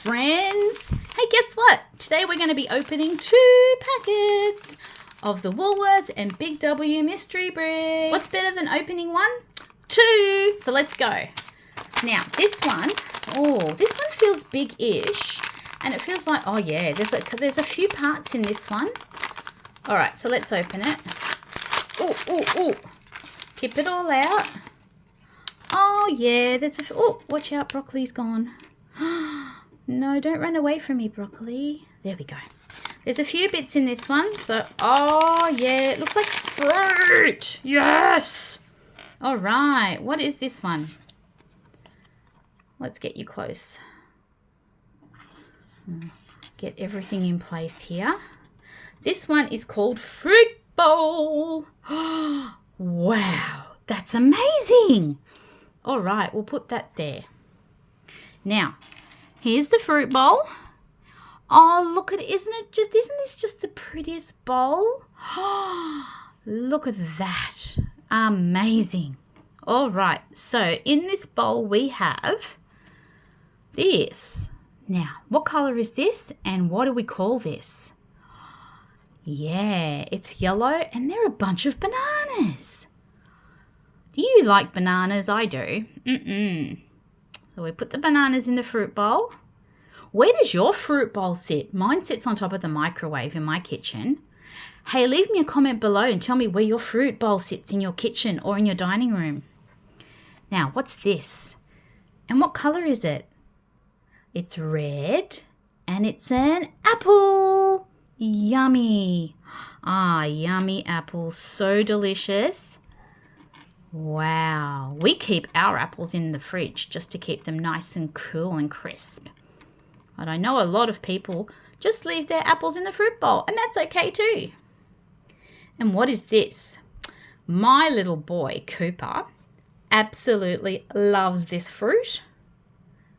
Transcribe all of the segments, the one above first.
friends. Hey, guess what? Today we're going to be opening 2 packets of the Woolworths and Big W mystery bricks. What's better than opening 1? 2. So let's go. Now, this one feels big-ish. And it feels like, oh yeah, there's a few parts in this one. All right, so let's open it. Ooh. Tip it all out. Oh yeah, watch out, broccoli's gone. No, don't run away from me, broccoli. There we go. There's a few bits in this one. So, oh yeah, it looks like fruit. Yes. All right, what is this one? Let's get you close. Get everything in place here. This one is called Fruit Bowl. Wow, that's amazing. All right, we'll put that there. Now, here's the fruit bowl. Oh, look at it. Isn't this just the prettiest bowl? Look at that. Amazing. All right, so in this bowl we have this. Now, what color is this and what do we call this? Yeah, it's yellow and they're a bunch of bananas. Do you like bananas? I do. So we put the bananas in the fruit bowl. Where does your fruit bowl sit? Mine sits on top of the microwave in my kitchen. Hey, leave me a comment below and tell me where your fruit bowl sits in your kitchen or in your dining room. Now, what's this? And what color is it? It's red and it's an apple. Yummy. Ah, yummy apples. So delicious. Wow. We keep our apples in the fridge just to keep them nice and cool and crisp. But I know a lot of people just leave their apples in the fruit bowl, and that's okay too. And what is this? My little boy, Cooper, absolutely loves this fruit.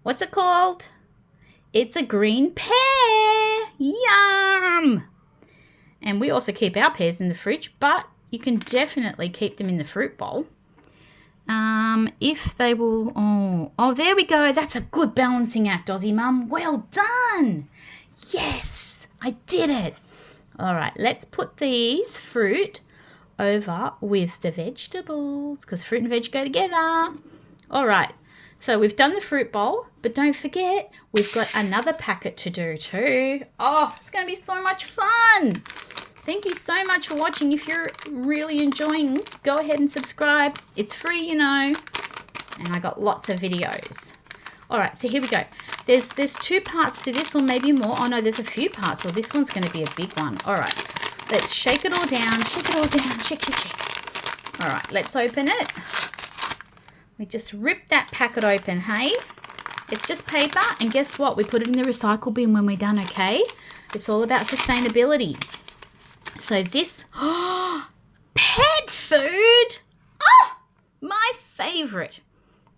What's it called? It's a green pear. Yum! And we also keep our pears in the fridge, but you can definitely keep them in the fruit bowl. If they will... Oh, there we go. That's a good balancing act, Aussie Mum. Well done. Yes, I did it. All right, let's put these fruit over with the vegetables because fruit and veg go together. All right. So we've done the fruit bowl, but don't forget, we've got another packet to do too. Oh, it's going to be so much fun. Thank you so much for watching. If you're really enjoying, go ahead and subscribe. It's free, you know. And I got lots of videos. All right, so here we go. There's 2 parts to this or maybe more. Oh, no, there's a few parts. Well, this one's going to be a big one. All right, let's shake it all down. Shake it all down. Shake. All right, let's open it. We just rip that packet open, hey? It's just paper, and guess what? We put it in the recycle bin when we're done, okay? It's all about sustainability. So this, pet food! Oh, my favourite.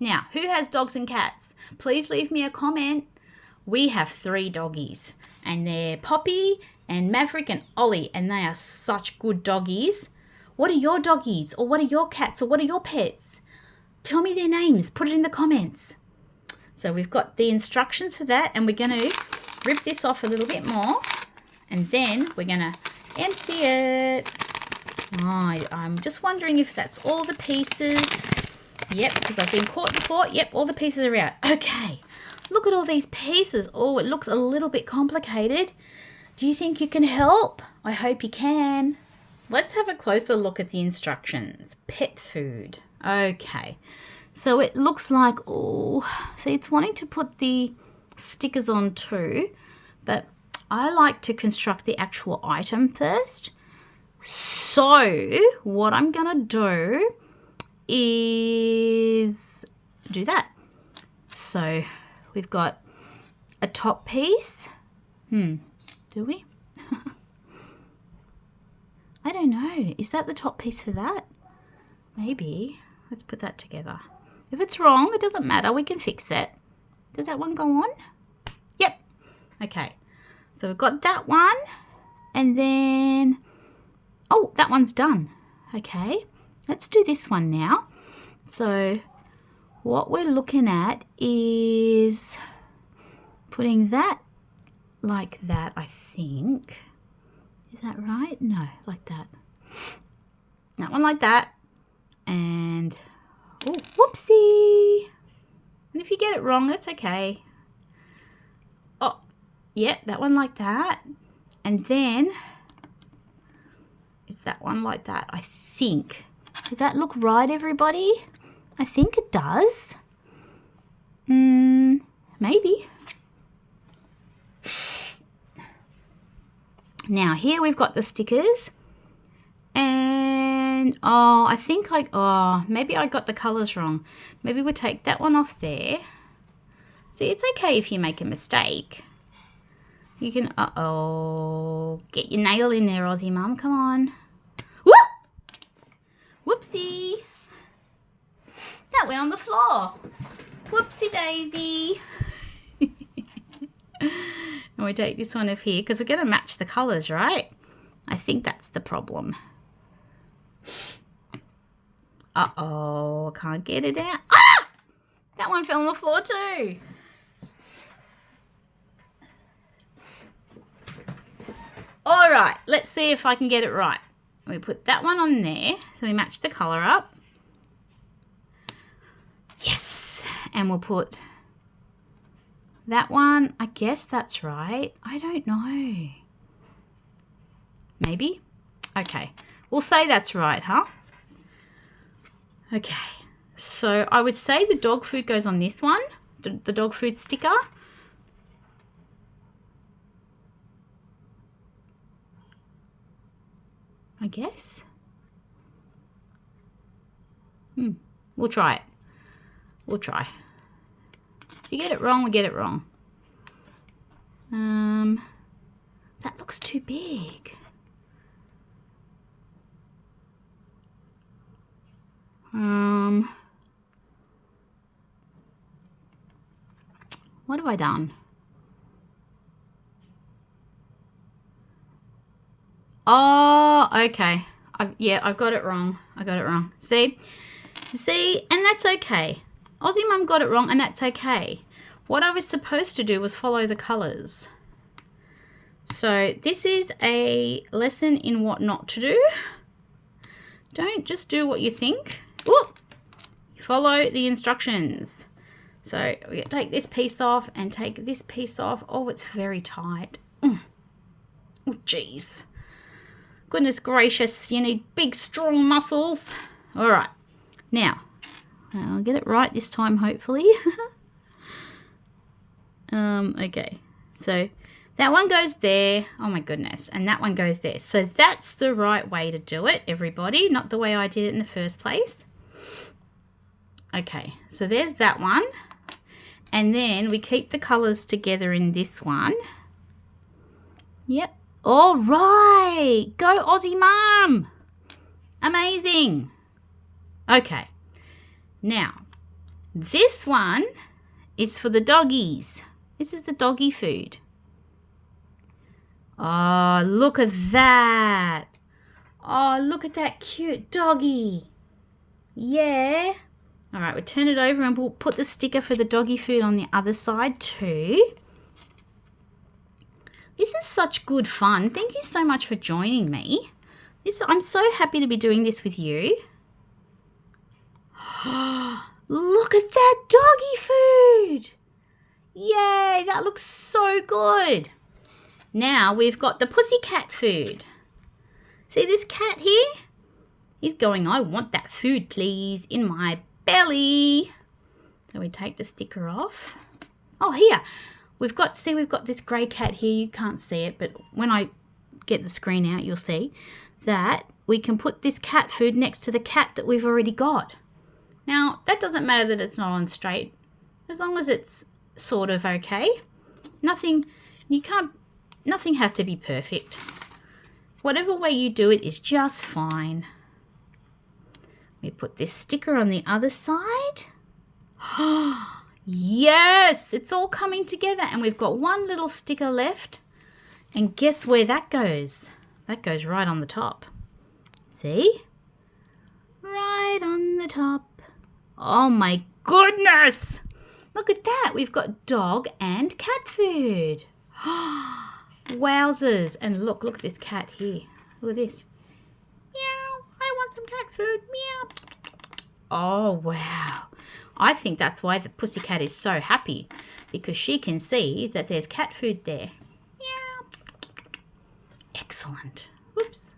Now, who has dogs and cats? Please leave me a comment. We have 3 doggies, and they're Poppy and Maverick and Ollie, and they are such good doggies. What are your doggies, or what are your cats, or what are your pets? Tell me their names. Put it in the comments. So we've got the instructions for that, and we're going to rip this off a little bit more, and then we're going to empty it. Oh, I'm just wondering if that's all the pieces. Yep, because I've been caught before. Yep, all the pieces are out. Okay, look at all these pieces. Oh, it looks a little bit complicated. Do you think you can help? I hope you can. Let's have a closer look at the instructions. Pet food. Okay, so it looks like, see, it's wanting to put the stickers on too, but I like to construct the actual item first. So what I'm going to do is do that. So we've got a top piece. Do we? I don't know. Is that the top piece for that? Maybe. Let's put that together. If it's wrong, it doesn't matter. We can fix it. Does that one go on? Yep. Okay. So we've got that one. And then... Oh, that one's done. Okay. Let's do this one now. So what we're looking at is putting that like that, I think. Is that right? No, like that. That one like that. And, oh, whoopsie. And if you get it wrong, that's okay. Oh, yeah, that one like that. And then, is that one like that? I think. Does that look right, everybody? I think it does. Maybe. Now, here we've got the stickers. And, I think maybe I got the colours wrong. Maybe we'll take that one off there. See, it's okay if you make a mistake. You can, get your nail in there, Aussie Mum. Come on. Whoop! Whoopsie. That went on the floor. Whoopsie daisy. And we take this one off here because we're going to match the colours, right? I think that's the problem. I can't get it out. Ah! That one fell on the floor too. All right, let's see if I can get it right. We put that one on there, so we match the colour up. Yes, and we'll put that one. I guess that's right. I don't know. Maybe? Okay, we'll say that's right, huh? Okay, so I would say the dog food goes on this one, the dog food sticker. I guess. We'll try it. We'll try. If you get it wrong, we get it wrong. That looks too big. What have I done? Oh, okay. I've got it wrong. I got it wrong. See, and that's okay. Aussie Mum got it wrong, and that's okay. What I was supposed to do was follow the colours. So this is a lesson in what not to do. Don't just do what you think. Ooh, follow the instructions. So we take this piece off and take this piece off. Oh, it's very tight. Oh, jeez. Goodness gracious, you need big, strong muscles. All right. Now, I'll get it right this time, hopefully. Okay. So that one goes there. Oh, my goodness. And that one goes there. So that's the right way to do it, everybody. Not the way I did it in the first place. Okay. So there's that one. And then we keep the colours together in this one. Yep. All right. Go Aussie Mum. Amazing. Okay. Now, this one is for the doggies. This is the doggy food. Oh, look at that. Oh, look at that cute doggy. Yeah. All right, we'll turn it over and we'll put the sticker for the doggy food on the other side too. This is such good fun. Thank you so much for joining me. I'm so happy to be doing this with you. Look at that doggy food. Yay, that looks so good. Now we've got the pussycat food. See this cat here? He's going, I want that food, please, in my belly. So we take the sticker off. Oh, here. We've got this grey cat here. You can't see it, but when I get the screen out, you'll see that we can put this cat food next to the cat that we've already got. Now, that doesn't matter that it's not on straight, as long as it's sort of okay. Nothing has to be perfect. Whatever way you do it is just fine. We put this sticker on the other side. Yes, it's all coming together, and we've got one little sticker left. And guess where that goes? That goes right on the top. See? Right on the top. Oh my goodness! Look at that. We've got dog and cat food. Wowzers. And look at this cat here. Look at this. Meow. I want some cat food. Meow. Oh, wow. I think that's why the pussycat is so happy, because she can see that there's cat food there. Meow. Excellent. Whoops.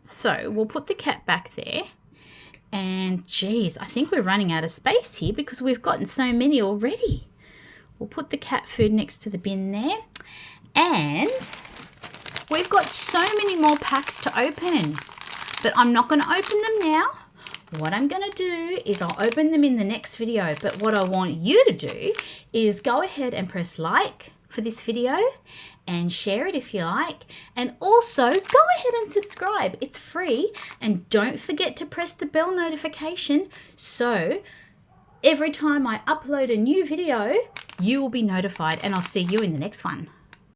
So we'll put the cat back there. And geez, I think we're running out of space here because we've gotten so many already. We'll put the cat food next to the bin there. And we've got so many more packs to open, but I'm not going to open them now. What I'm going to do is I'll open them in the next video. But what I want you to do is go ahead and press like for this video and share it if you like. And also go ahead and subscribe. It's free. And don't forget to press the bell notification so every time I upload a new video, you will be notified. And I'll see you in the next one.